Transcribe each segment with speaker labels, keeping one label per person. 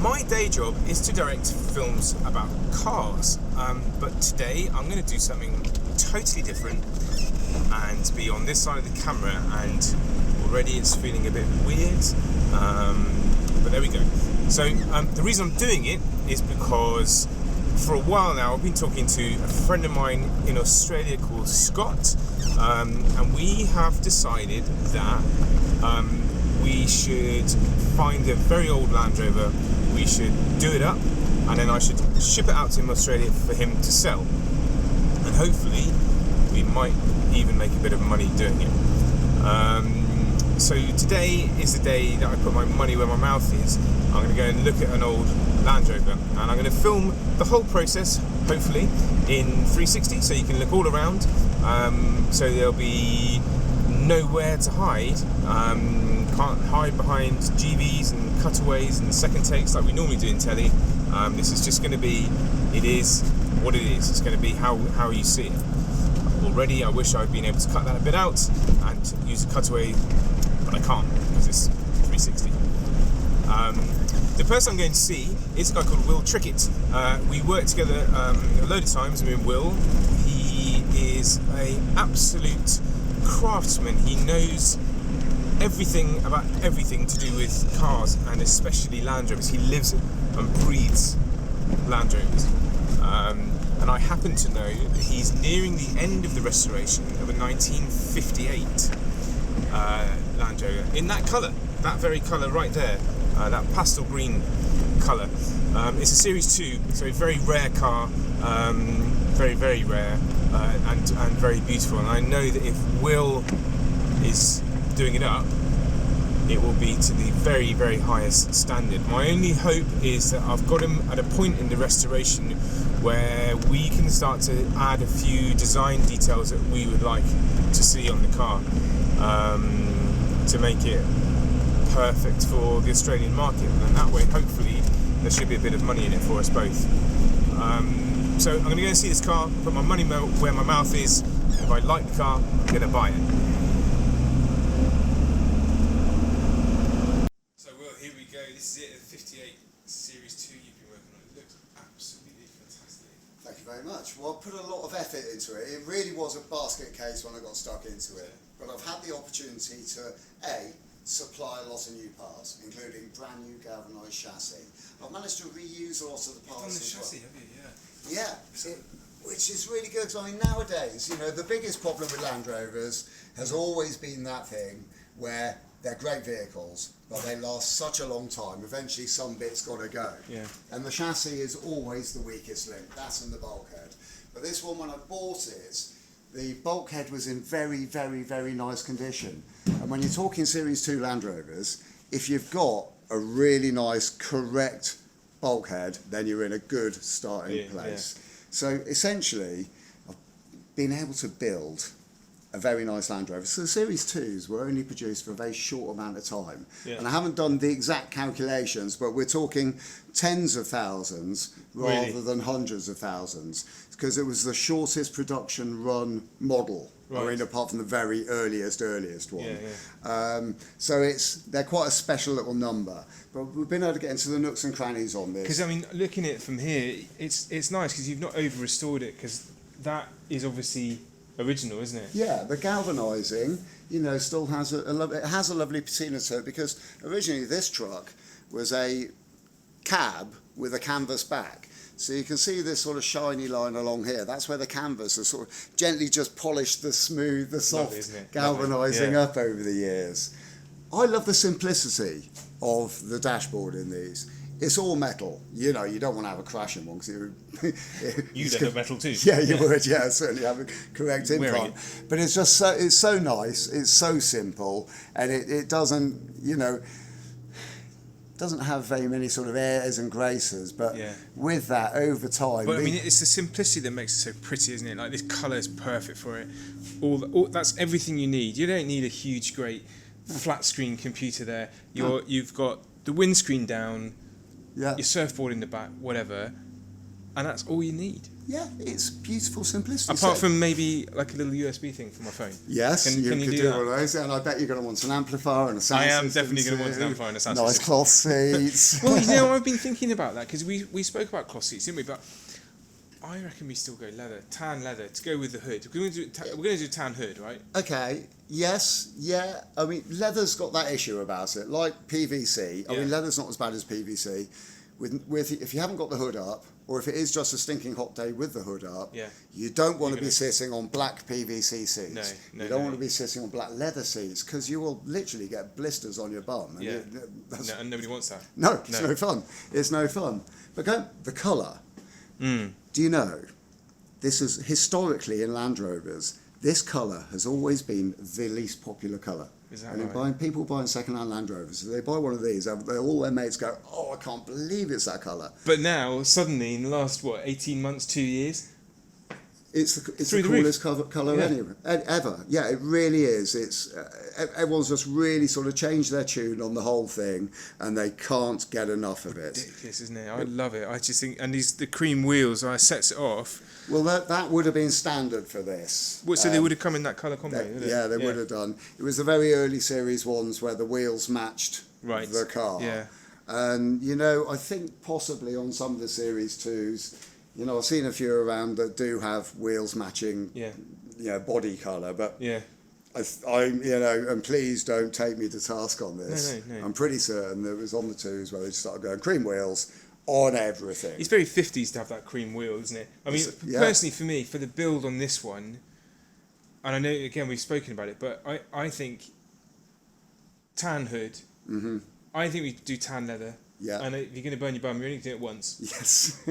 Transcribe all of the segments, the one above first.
Speaker 1: My day job is to direct films about cars, but today I'm going to do something totally different and be on this side of the camera, and already it's feeling a bit weird, but there we go. So the reason I'm doing it is because for a while now I've been talking to a friend of mine in Australia called Scott, and we have decided that we should find a very old Land Rover, we should do it up, and then I should ship it out to him in Australia for him to sell, and hopefully we might even make a bit of money doing it. So today is the day that I put my money where my mouth is. I'm going to go and look at an old Land Rover, and I'm going to film the whole process, hopefully, in 360, so you can look all around, so there'll be nowhere to hide. Can't hide behind GVs and cutaways and second takes like we normally do in telly. This is just going to be, it is what it is. It's going to be how you see it. Already I wish I'd been able to cut that a bit out and use a cutaway, but I can't because it's 360. The person I'm going to see is a guy called Will Trickett. We worked together a load of times. I mean, Will, he is an absolute craftsman. He knows everything about everything to do with cars, and especially Land Rovers. He lives and breathes Land Rovers. And I happen to know that he's nearing the end of the restoration of a 1958 Land Rover in that colour, that very colour right there, that pastel green colour. It's a Series 2, so a very rare car, very, very rare, and very beautiful. And I know that if Will is doing it up, it will be to the very, very highest standard. My only hope is that I've got him at a point in the restoration where we can start to add a few design details that we would like to see on the car, to make it perfect for the Australian market, and that way hopefully there should be a bit of money in it for us both. So I'm going to go and see this car, put my money where my mouth is. If I like the car, I'm going to buy it. So Will, here we go. This is it, a 58 Series 2 you've been working on. It looks absolutely fantastic.
Speaker 2: Thank you very much. Well, I put a lot of effort into it. It really was a basket case when I got stuck into it. But I've had the opportunity to, supply a lot of new parts, including brand new galvanised chassis. I've managed to reuse a lot of the parts.
Speaker 1: You've done the
Speaker 2: as
Speaker 1: chassis,
Speaker 2: well.
Speaker 1: have you? Yeah.
Speaker 2: Yeah, which is really good, because I mean nowadays, the biggest problem with Land Rovers has always been that thing where they're great vehicles, but they last such a long time. Eventually some bits got to go.
Speaker 1: Yeah. And
Speaker 2: the chassis is always the weakest link. That's in the bulkhead. But this one, when I bought it, the bulkhead was in very, very, very nice condition. And when you're talking Series 2 Land Rovers, if you've got a really nice, correct bulkhead, then you're in a good starting place. Yeah. So essentially, I've been able to build a very nice Land Rover. So the Series 2s were only produced for a very short amount of time. Yeah. And I haven't done the exact calculations, but we're talking tens of thousands rather than hundreds of thousands, because it was the shortest production run model. Right. I mean, apart from the very earliest one. Yeah, yeah. So they're quite a special little number. But we've been able to get into the nooks and crannies on this.
Speaker 1: Because, I mean, looking at it from here, it's nice because you've not over-restored it, because that is obviously original, isn't it?
Speaker 2: Yeah, the galvanising, still has it has a lovely patina to it, because originally this truck was a cab with a canvas back. So you can see this sort of shiny line along here. That's where the canvas has sort of gently just polished the smooth, the soft galvanising up over the years. I love the simplicity of the dashboard in these. It's all metal. You don't want to have a crash in one, because
Speaker 1: you'd have metal too.
Speaker 2: Yeah, you would. Yeah, certainly have a correct implant. But it's just it's so nice. It's so simple, and it doesn't doesn't have very many sort of airs and graces. But with that, over time.
Speaker 1: But I mean, it's the simplicity that makes it so pretty, isn't it? Like, this colour is perfect for it. That's everything you need. You don't need a huge, great flat screen computer there. You've got the windscreen down. Yeah. Your surfboard in the back, whatever. and that's all you need.
Speaker 2: Yeah, it's beautiful simplicity.
Speaker 1: Apart from maybe like a little USB thing for my phone.
Speaker 2: Yes,
Speaker 1: can you
Speaker 2: could
Speaker 1: do
Speaker 2: one of those, and I bet you're going to want an amplifier and a sound
Speaker 1: I am
Speaker 2: system
Speaker 1: definitely going to want an
Speaker 2: too.
Speaker 1: amplifier and a sound
Speaker 2: Nice
Speaker 1: system.
Speaker 2: cloth seats.
Speaker 1: Well, you know, I've been thinking about that because we spoke about cloth seats, didn't we? But I reckon we still go leather, tan leather, to go with the hood. We're going to do tan hood, right?
Speaker 2: Okay, yes, yeah. I mean, leather's got that issue about it, like PVC. I mean, leather's not as bad as PVC. With if you haven't got the hood up, or if it is just a stinking hot day with the hood up, you don't want to be sitting on black PVC seats. You don't want to be sitting on black leather seats because you will literally get blisters on your bum. And
Speaker 1: and nobody wants that.
Speaker 2: No, it's no fun. It's no fun. But the colour. Do you know, this is historically in Land Rovers, this colour has always been the least popular colour.
Speaker 1: Is that right?
Speaker 2: People buying second-hand Land Rovers, if they buy one of these, all their mates go, oh, I can't believe it's that colour.
Speaker 1: But now, suddenly, in the last, 18 months, 2 years?
Speaker 2: It's the coolest colour anyway, ever. Yeah, it really is. It's everyone's just really sort of changed their tune on the whole thing, and they can't get enough of it.
Speaker 1: Ridiculous, isn't it? I love it. I just think, and the cream wheels, I sets it off.
Speaker 2: Well, that would have been standard for this.
Speaker 1: So they would have come in that colour combo,
Speaker 2: they would have done. It was the very early series ones where the wheels matched the car.
Speaker 1: Yeah.
Speaker 2: And, you know, I think possibly on some of the Series 2s, you know, I've seen a few around that do have wheels matching, body colour, but I you know, and please don't take me to task on this. No. I'm pretty certain that it was on the 2s where they started going cream wheels on everything.
Speaker 1: It's very 50s to have that cream wheel, isn't it? I mean, personally for me, for the build on this one, and I know, again, we've spoken about it, but I think tan hood, I think we do tan leather.
Speaker 2: Yeah.
Speaker 1: And if you're going to burn your bum, you're only going to do it once.
Speaker 2: Yes.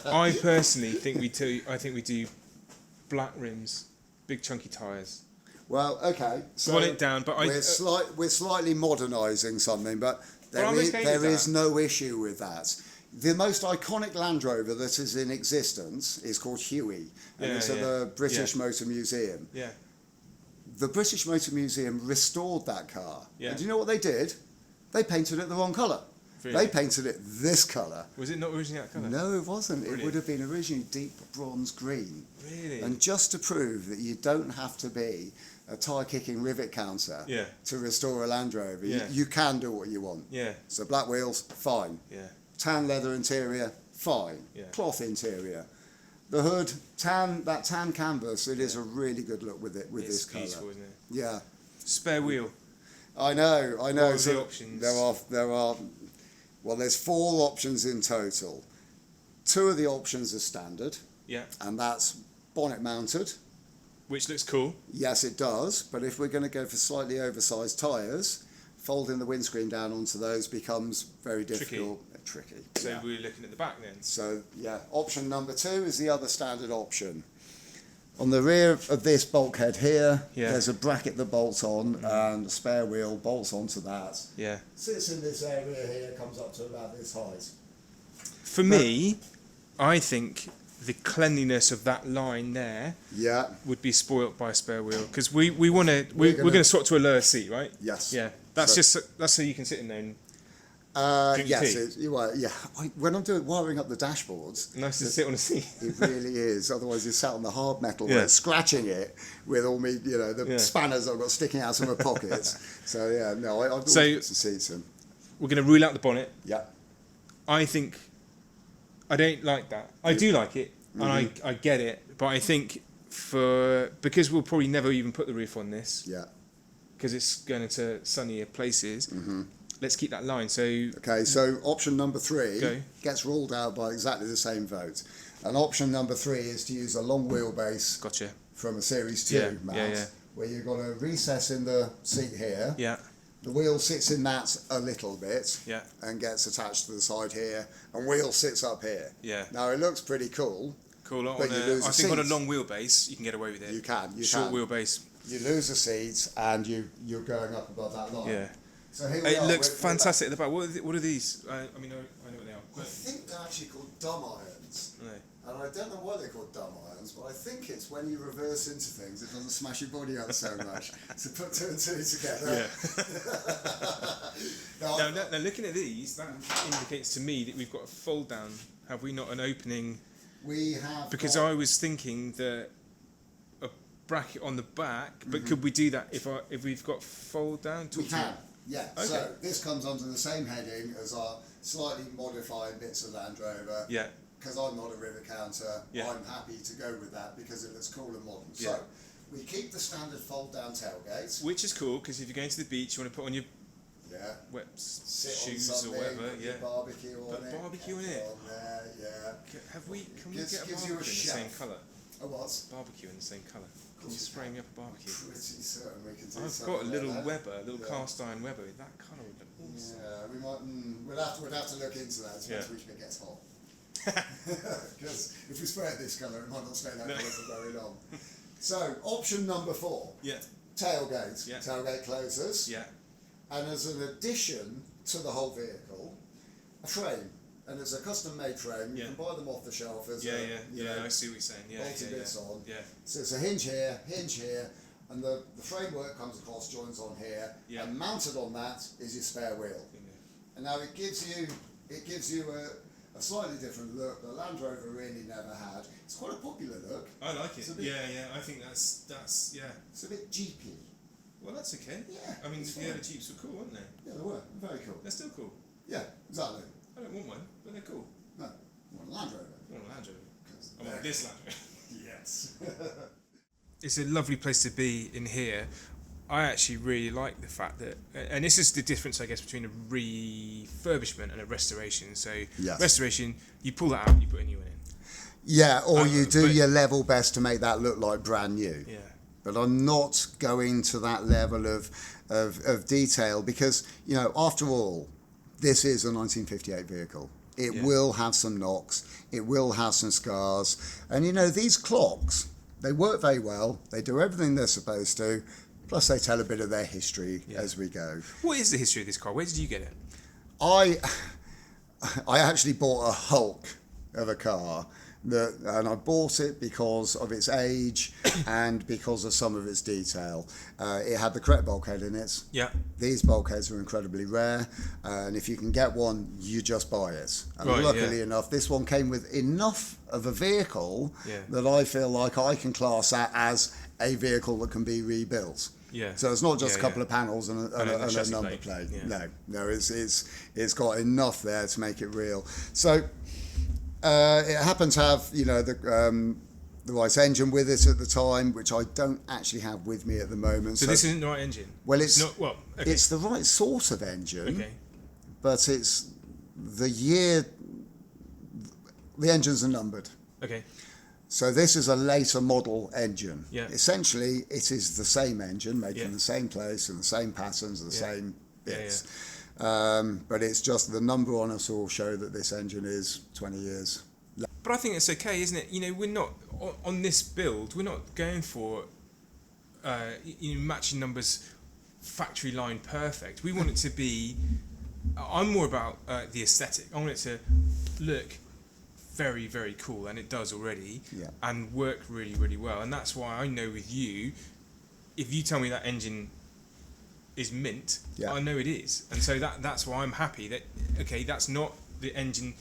Speaker 1: I personally think we do black rims, big chunky tyres.
Speaker 2: Well, okay. So
Speaker 1: want it down, but
Speaker 2: we're slightly modernising something, but there is no issue with that. The most iconic Land Rover that is in existence is called Huey, and it's at the British Motor Museum.
Speaker 1: Yeah.
Speaker 2: The British Motor Museum restored that car.
Speaker 1: Yeah.
Speaker 2: And do you know what they did? They painted it the wrong colour.
Speaker 1: Really?
Speaker 2: They painted it this colour.
Speaker 1: Was it not originally that colour?
Speaker 2: No, it wasn't.
Speaker 1: Brilliant.
Speaker 2: It would have been originally deep bronze green.
Speaker 1: Really?
Speaker 2: And just to prove that you don't have to be a tyre-kicking rivet counter to restore a Land Rover, you can do what you want.
Speaker 1: Yeah.
Speaker 2: So black wheels, fine.
Speaker 1: Yeah.
Speaker 2: Tan leather interior, fine.
Speaker 1: Yeah.
Speaker 2: Cloth interior. The hood, that tan canvas, it is a really good look with it, with this colour.
Speaker 1: It's beautiful, isn't it?
Speaker 2: Yeah.
Speaker 1: Spare wheel.
Speaker 2: I know.
Speaker 1: What are the options?
Speaker 2: Well, there's 4 options in total. 2 of the options are standard.
Speaker 1: Yeah.
Speaker 2: And that's bonnet mounted.
Speaker 1: Which looks cool.
Speaker 2: Yes, it does. But if we're going to go for slightly oversized tyres, folding the windscreen down onto those becomes very difficult. Tricky.
Speaker 1: So we're looking at the back then.
Speaker 2: So, option number 2 is the other standard option. On the rear of this bulkhead here, there's a bracket that bolts on, and a spare wheel bolts onto that.
Speaker 1: Yeah.
Speaker 2: Sits in this area here, comes up to about this height.
Speaker 1: For me, I think the cleanliness of that line there would be spoilt by a spare wheel, because we're going to swap to a lower seat, right?
Speaker 2: Yes.
Speaker 1: Yeah. That's so you can sit in there and
Speaker 2: yes, when I'm wiring up the dashboards,
Speaker 1: nice to sit on a seat.
Speaker 2: It really is. Otherwise, you're sat on the hard metal, scratching it with all the spanners I've got sticking out of my pockets. So I've got some seats in.
Speaker 1: We're going to rule out the bonnet.
Speaker 2: Yeah.
Speaker 1: I think I don't like that. I do like it, and I get it, but I think because we'll probably never even put the roof on this.
Speaker 2: Yeah.
Speaker 1: Because it's going into sunnier places. Let's keep that line. So
Speaker 2: option number 3 gets ruled out by exactly the same vote. And option number 3 is to use a long wheelbase from a Series 2 mount, where you've got a recess in the seat here.
Speaker 1: Yeah.
Speaker 2: The wheel sits in that a little bit and gets attached to the side here, and wheel sits up here.
Speaker 1: Yeah.
Speaker 2: Now, it looks pretty cool.
Speaker 1: But I think on a long wheelbase, you can get away with it.
Speaker 2: You can.
Speaker 1: Short wheelbase.
Speaker 2: You lose the seats, and you're going up above that line.
Speaker 1: Yeah.
Speaker 2: So here
Speaker 1: it looks fantastic at the back. What are these? I know what they are.
Speaker 2: I think they're actually called dumb irons.
Speaker 1: No.
Speaker 2: And I don't know why they're called dumb irons, but I think it's when you reverse into things, it doesn't smash your body up so much. So put two and two together.
Speaker 1: Yeah. now, looking at these, that indicates to me that we've got a fold down. Have we not an opening?
Speaker 2: We have.
Speaker 1: Because I was thinking that a bracket on the back, but could we do that if we've got fold down?
Speaker 2: We can. Yeah.
Speaker 1: Okay.
Speaker 2: So this comes under the same heading as our slightly modified bits of Land Rover.
Speaker 1: Yeah.
Speaker 2: Because I'm not a river counter,
Speaker 1: Yeah.
Speaker 2: I'm happy to go with that because it looks cool and modern.
Speaker 1: Yeah.
Speaker 2: So we keep the standard fold down tailgate.
Speaker 1: Which is cool because if you're going to the beach, you want to put on your wet
Speaker 2: Sit
Speaker 1: shoes
Speaker 2: on
Speaker 1: or
Speaker 2: something,
Speaker 1: whatever.
Speaker 2: put
Speaker 1: Yeah.
Speaker 2: your barbecue on
Speaker 1: Put
Speaker 2: it.
Speaker 1: barbecue on
Speaker 2: get
Speaker 1: it.
Speaker 2: On there, yeah.
Speaker 1: Can we
Speaker 2: Gives-
Speaker 1: get a
Speaker 2: gives you
Speaker 1: barbecue
Speaker 2: a
Speaker 1: in the same
Speaker 2: chef.
Speaker 1: colour?
Speaker 2: A what?
Speaker 1: Barbecue in the same colour. Can you
Speaker 2: course
Speaker 1: spray me up a barbecue?
Speaker 2: Pretty certain we can do
Speaker 1: I've
Speaker 2: something
Speaker 1: got a little
Speaker 2: like that.
Speaker 1: Weber, a little
Speaker 2: Yeah.
Speaker 1: cast iron Weber. That colour would look awesome.
Speaker 2: Yeah, we might. We'd have to look into that. Depends which bit gets hot. Because if we spray it this colour, it might not stay that colour for very long. So option number 4.
Speaker 1: Yeah.
Speaker 2: Tailgate.
Speaker 1: Yeah.
Speaker 2: Tailgate closers.
Speaker 1: Yeah.
Speaker 2: And as an addition to the whole vehicle, a frame. And it's a custom-made frame. You
Speaker 1: Yeah.
Speaker 2: can buy them off the shelf as
Speaker 1: Yeah,
Speaker 2: you know,
Speaker 1: I see what you're saying. Yeah,
Speaker 2: multi bits on.
Speaker 1: Yeah.
Speaker 2: So it's a hinge here, and the framework comes across, joins on here,
Speaker 1: Yeah.
Speaker 2: and mounted on that is your spare wheel. And now it gives you a slightly different look that Land Rover really never had. It's quite a popular look.
Speaker 1: I like it.
Speaker 2: It's a bit-
Speaker 1: Yeah. I think that's yeah.
Speaker 2: It's a bit jeepy.
Speaker 1: Well, that's okay.
Speaker 2: Yeah,
Speaker 1: I mean,
Speaker 2: it's
Speaker 1: the
Speaker 2: fine.
Speaker 1: other Jeeps were cool, weren't they?
Speaker 2: Yeah, they were very cool.
Speaker 1: They're still cool.
Speaker 2: Yeah, exactly.
Speaker 1: I don't want one, but they're cool.
Speaker 2: No, I want a Land Rover.
Speaker 1: I want a Land Rover.
Speaker 2: 'Cause
Speaker 1: I want
Speaker 2: they're-
Speaker 1: this Land Rover.
Speaker 2: Yes.
Speaker 1: It's a lovely place to be in here. I actually really like the fact that, and this is the difference, I guess, between a refurbishment and a restoration. So,
Speaker 2: Yes.
Speaker 1: restoration, you pull that out, you put a new one in.
Speaker 2: Yeah, or you do
Speaker 1: but-
Speaker 2: your level best to make that look like brand new.
Speaker 1: Yeah.
Speaker 2: But I'm not going to that level of detail because, you know, after all, this is a 1958 vehicle. It
Speaker 1: Yeah.
Speaker 2: will have some knocks, it will have some scars. And, you know, these clocks, they work very well, they do everything they're supposed to, plus they tell a bit of their history as we go.
Speaker 1: What is the history of this car? Where did you get it?
Speaker 2: I actually bought a Hulk of a car, and I bought it because of its age and because of some of its detail. It had the correct bulkhead in it.
Speaker 1: Yeah.
Speaker 2: These bulkheads are incredibly rare, and if you can get one, you just buy it. And
Speaker 1: Right,
Speaker 2: luckily
Speaker 1: yeah.
Speaker 2: enough, this one came with enough of a vehicle
Speaker 1: Yeah.
Speaker 2: that I feel like I can class that as a vehicle that can be rebuilt.
Speaker 1: Yeah.
Speaker 2: So it's not just
Speaker 1: Yeah,
Speaker 2: a couple
Speaker 1: yeah.
Speaker 2: of panels and
Speaker 1: And a
Speaker 2: a
Speaker 1: chassis
Speaker 2: number
Speaker 1: plate.
Speaker 2: plate.
Speaker 1: Yeah.
Speaker 2: No, it's got enough there to make it real. So it happened to have, you know, the right engine with it at the time, which I don't actually have with me at the moment.
Speaker 1: So this isn't the right engine?
Speaker 2: well, it's
Speaker 1: not, well, okay.
Speaker 2: it's the right sort of engine,
Speaker 1: Okay.
Speaker 2: but it's the year. The engines are numbered.
Speaker 1: Okay.
Speaker 2: So this is a later model engine.
Speaker 1: Yeah.
Speaker 2: Essentially, it is the same engine, made
Speaker 1: Yeah.
Speaker 2: from the same place and the same patterns, the
Speaker 1: Yeah.
Speaker 2: same
Speaker 1: Yeah,
Speaker 2: bits. But it's just the number on us all show that this engine is 20 years.
Speaker 1: But I think it's okay, isn't it? You know, we're not on this build. We're not going for matching numbers, factory line perfect. We want it to be. I'm more about the aesthetic. I want it to look very, very cool, and it does already,
Speaker 2: Yeah.
Speaker 1: and work really, really well. And that's why I know with you, if you tell me that engine is mint,
Speaker 2: Yeah.
Speaker 1: I know it is, and so that's why I'm happy that okay, that's not the engine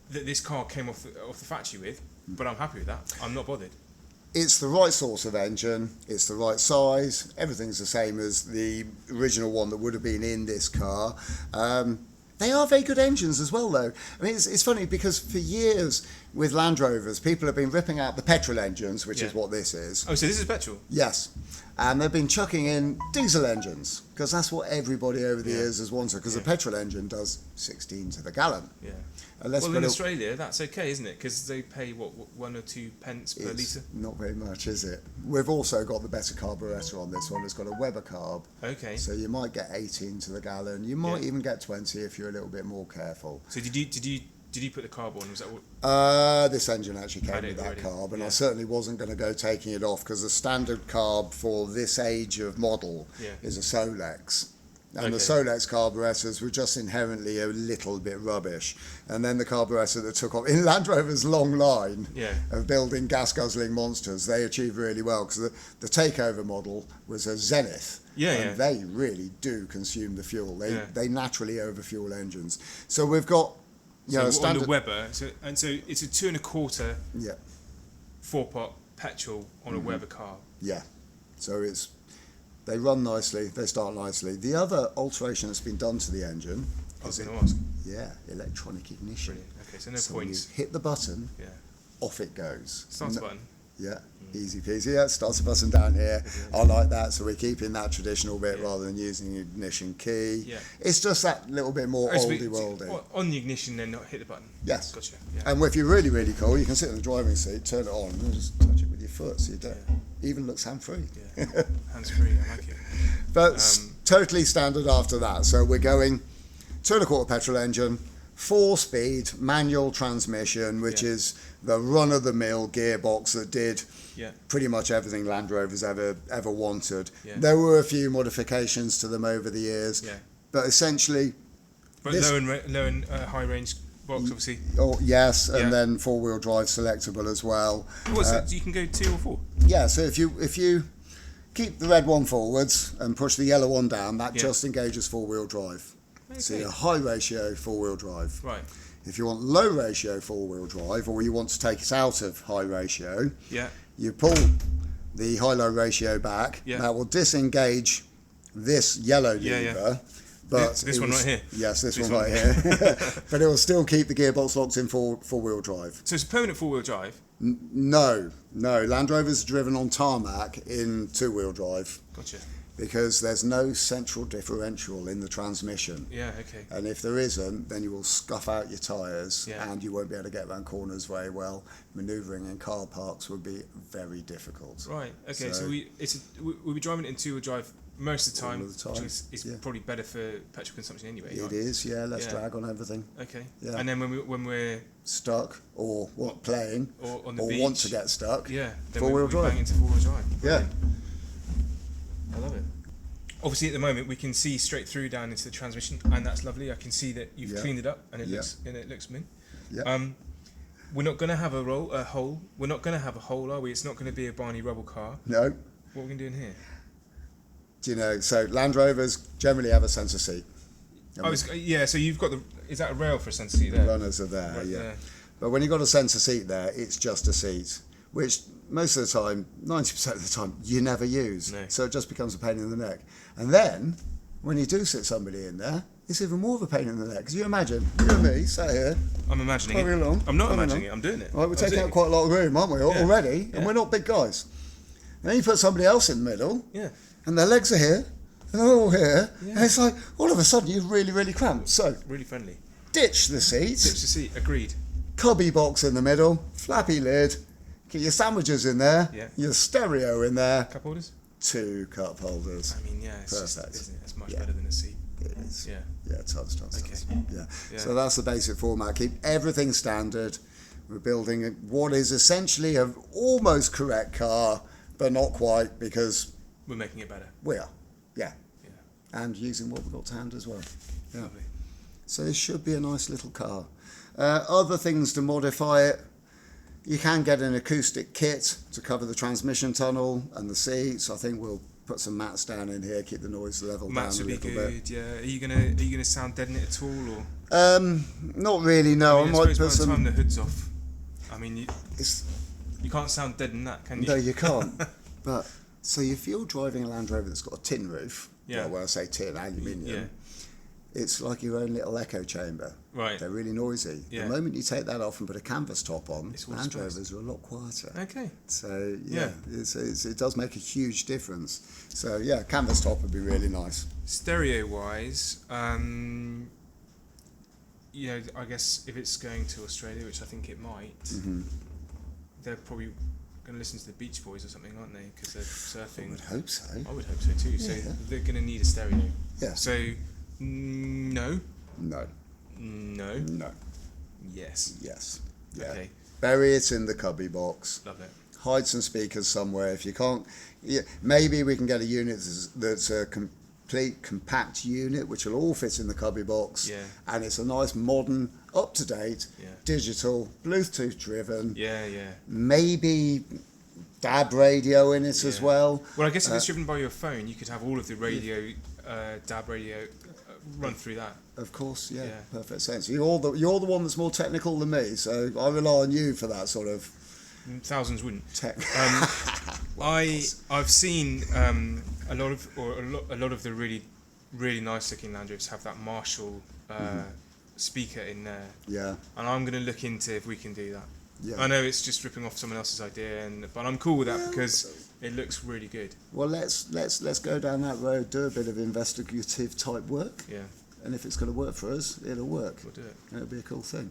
Speaker 1: that this car came off the factory with, but I'm happy with that. I'm not bothered.
Speaker 2: It's the right sort of engine, it's the right size, everything's the same as the original one that would have been in this car. They are very good engines as well, though. I mean, it's funny because for years with Land Rovers, people have been ripping out the petrol engines, which is
Speaker 1: Yeah.
Speaker 2: what this is.
Speaker 1: Oh, so this is petrol?
Speaker 2: Yes. And they've been chucking in diesel engines because that's what everybody over the
Speaker 1: Yeah.
Speaker 2: years has wanted, because
Speaker 1: Yeah.
Speaker 2: the petrol engine does 16 to the gallon.
Speaker 1: Yeah.
Speaker 2: And let's
Speaker 1: Well,
Speaker 2: put
Speaker 1: in
Speaker 2: it-
Speaker 1: Australia, that's okay, isn't it? Because they pay, what, 1 or 2 pence per
Speaker 2: It's
Speaker 1: litre?
Speaker 2: not very much, is it? We've also got the better carburettor on this one. It's got a Weber carb.
Speaker 1: Okay.
Speaker 2: So you might get 18 to the gallon. You might
Speaker 1: Yeah.
Speaker 2: even get 20 if you're a little bit more careful.
Speaker 1: So did you put the carb on? Was that what?
Speaker 2: This engine actually came
Speaker 1: Had
Speaker 2: with
Speaker 1: it
Speaker 2: that
Speaker 1: already,
Speaker 2: carb, and
Speaker 1: yeah.
Speaker 2: I certainly wasn't going to go taking it off because the standard carb for this age of model
Speaker 1: Yeah.
Speaker 2: is a Solex. And the Solex carburetors were just inherently a little bit rubbish. And then the carburetor that took off in Land Rover's long line of building gas-guzzling monsters, they achieved really well, because the takeover model was a Zenith. And they really do consume the fuel. They naturally overfuel engines. So we've got,
Speaker 1: on the Weber, so it's a 2 1/4 4-pot petrol on a Weber car.
Speaker 2: Yeah. So they run nicely, they start nicely. The other alteration that's been done to the engine
Speaker 1: is
Speaker 2: electronic ignition.
Speaker 1: Brilliant. Okay, so no
Speaker 2: so
Speaker 1: points.
Speaker 2: When you hit the button, off it goes.
Speaker 1: Starts the button.
Speaker 2: Yeah, easy peasy. Yeah, starts the button down here. I like that. So we're keeping that traditional bit rather than using the ignition key.
Speaker 1: Yeah.
Speaker 2: It's just that little bit more oldie-worldy.
Speaker 1: On the ignition, then not hit the button.
Speaker 2: Yes.
Speaker 1: Gotcha. Yeah.
Speaker 2: And if you're really, really cool, you can sit in the driving seat, turn it on, and just touch it with your foot, so you don't. Even looks hand-free.
Speaker 1: Yeah. Hands-free. I like it.
Speaker 2: But totally standard after that. So we're going 2 1/4 petrol engine, 4-speed manual transmission, which is the run-of-the-mill gearbox that did pretty much everything Land Rover's ever wanted. There were a few modifications to them over the years, but essentially...
Speaker 1: But low and high range box, obviously.
Speaker 2: Oh, yes, and then 4-wheel drive selectable as well.
Speaker 1: So you can go 2 or 4?
Speaker 2: Yeah, so if you keep the red one forwards and push the yellow one down, that just engages 4-wheel drive.
Speaker 1: Okay.
Speaker 2: So you're high ratio 4-wheel drive.
Speaker 1: Right.
Speaker 2: If you want low ratio 4-wheel drive, or you want to take it out of high ratio, you pull the high-low ratio back. That will disengage this yellow lever. But
Speaker 1: this one right here?
Speaker 2: Yes, this one right here. But it will still keep the gearbox locked in four-wheel drive.
Speaker 1: So it's a permanent 4-wheel drive?
Speaker 2: No. Land Rover's driven on tarmac in 2-wheel drive.
Speaker 1: Gotcha.
Speaker 2: Because there's no central differential in the transmission.
Speaker 1: Yeah, okay.
Speaker 2: And if there isn't, then you will scuff out your tyres and you won't be able to get around corners very well. Manoeuvring in car parks would be very difficult.
Speaker 1: Right, okay. So we'll be driving it in 2-wheel drive most of the time, which is probably better for petrol consumption anyway.
Speaker 2: It is, less drag on everything.
Speaker 1: Okay. Yeah. And then when we're
Speaker 2: stuck or playing
Speaker 1: or on the
Speaker 2: beach, want to get stuck,
Speaker 1: then
Speaker 2: 4-wheel drive.
Speaker 1: Bang into 4-wheel drive.
Speaker 2: Brilliant.
Speaker 1: I love it. Obviously, at the moment, we can see straight through down into the transmission, and that's lovely. I can see that you've cleaned it up, and it looks mint. Yeah. We're not going to have a hole. We're not going to have a hole, are we? It's not going to be a Barney Rubble car.
Speaker 2: No.
Speaker 1: What are we going to do in here?
Speaker 2: Do you know? So Land Rovers generally have a centre seat.
Speaker 1: So you've got is that a rail for a centre seat there?
Speaker 2: The runners are there, right there. But when you've got a centre seat there, it's just a seat, which most of the time, 90% of the time, you never use.
Speaker 1: No.
Speaker 2: So it just becomes a pain in the neck. And then, when you do sit somebody in there, it's even more of a pain in the neck. Because you imagine, you and me, sat here.
Speaker 1: I'm imagining it.
Speaker 2: Along,
Speaker 1: I'm not imagining it, I'm doing it.
Speaker 2: Right, we're taking out quite a lot of room, aren't we, already? And we're not big guys. And then you put somebody else in the middle, and their legs are here, and they're all here, and it's like, all of a sudden, you're really, really cramped. So,
Speaker 1: really friendly.
Speaker 2: Ditch the seat.
Speaker 1: Ditch the seat, agreed.
Speaker 2: Cubby box in the middle, flappy lid, get your sandwiches in there, your stereo in there.
Speaker 1: Cup holders?
Speaker 2: 2 cup holders.
Speaker 1: I mean, it's
Speaker 2: perfect.
Speaker 1: Just, isn't it? It's much better than a seat.
Speaker 2: It is.
Speaker 1: Yeah.
Speaker 2: Tons.
Speaker 1: Okay.
Speaker 2: Yeah. So that's the basic format. Keep everything standard. We're building what is essentially an almost correct car, but not quite, because
Speaker 1: we're making it better.
Speaker 2: We are. Yeah. And using what we've got to hand as well. Yeah.
Speaker 1: Lovely.
Speaker 2: So this should be a nice little car. Other things to modify it. You can get an acoustic kit to cover the transmission tunnel and the seats. I think we'll put some mats down in here, keep the noise level down a little bit.
Speaker 1: Mats would be good. Yeah. Are you gonna sound deaden it at all, or?
Speaker 2: Not really. No.
Speaker 1: I might put some. By the time the hood's off, I mean, you can't sound deaden that, can you?
Speaker 2: No, you can't. But so if you're driving a Land Rover that's got a tin roof, well, when I say tin, aluminium. It's like your own little echo chamber.
Speaker 1: Right.
Speaker 2: They're really noisy.
Speaker 1: Yeah.
Speaker 2: The moment you take that off and put a canvas top on, Land Rovers are a lot quieter.
Speaker 1: Okay.
Speaker 2: So, it does make a huge difference. So, canvas top would be really nice.
Speaker 1: Stereo-wise, I guess if it's going to Australia, which I think it might, they're probably going to listen to the Beach Boys or something, aren't they? Because they're surfing.
Speaker 2: I would hope so.
Speaker 1: I would hope so too. So they're going to need a stereo.
Speaker 2: Yeah.
Speaker 1: So... No. Yes. Yeah. Okay.
Speaker 2: Bury it in the cubby box.
Speaker 1: Love it.
Speaker 2: Hide some speakers somewhere. If you can't, maybe we can get a unit that's complete compact unit which will all fit in the cubby box.
Speaker 1: Yeah.
Speaker 2: And it's a nice modern, up-to-date, digital, Bluetooth driven.
Speaker 1: Yeah, yeah.
Speaker 2: Maybe DAB radio in it as well.
Speaker 1: Well, I guess if it's driven by your phone, you could have all of the radio, DAB radio, run through that.
Speaker 2: Of course, yeah, perfect sense. You're the one that's more technical than me, so I rely on you for that sort of.
Speaker 1: Thousands wouldn't.
Speaker 2: Tech.
Speaker 1: I've seen a lot of the really nice looking Land Rovers have that Marshall speaker in there.
Speaker 2: Yeah.
Speaker 1: And I'm going to look into if we can do that.
Speaker 2: Yeah.
Speaker 1: I know it's just ripping off someone else's idea, but I'm cool with that because it looks really good.
Speaker 2: Well, let's go down that road, do a bit of investigative type work.
Speaker 1: Yeah. And
Speaker 2: if it's going to work for us, it'll work.
Speaker 1: We'll do it.
Speaker 2: It'll be a cool thing.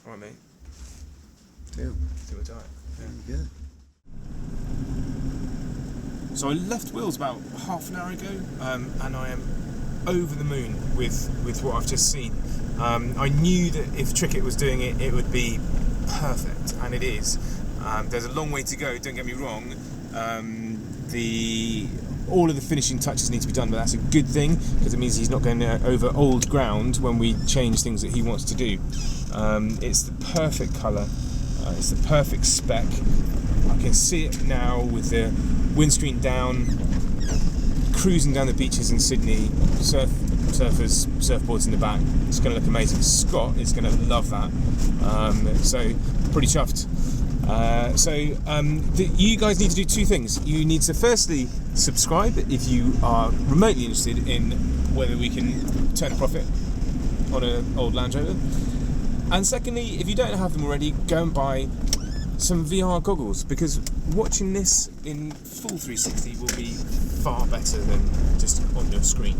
Speaker 1: All right, mate.
Speaker 2: Deal.
Speaker 1: Do it.
Speaker 2: Yeah.
Speaker 1: So I left Will's about half an hour ago, and I am over the moon with what I've just seen. I knew that if Trickett was doing it, it would be perfect, and it is. There's a long way to go, don't get me wrong. All of the finishing touches need to be done, but that's a good thing because it means he's not going over old ground when we change things that he wants to do. It's the perfect colour, it's the perfect spec. I can see it now with the windscreen down, cruising down the beaches in Sydney, surfers, surfboards in the back. It's going to look amazing. Scott is going to love that. So pretty chuffed. You guys need to do two things. You need to firstly subscribe if you are remotely interested in whether we can turn a profit on an old Land Rover. And secondly, if you don't have them already, go and buy some VR goggles, because watching this in full 360 will be far better than just on your screen.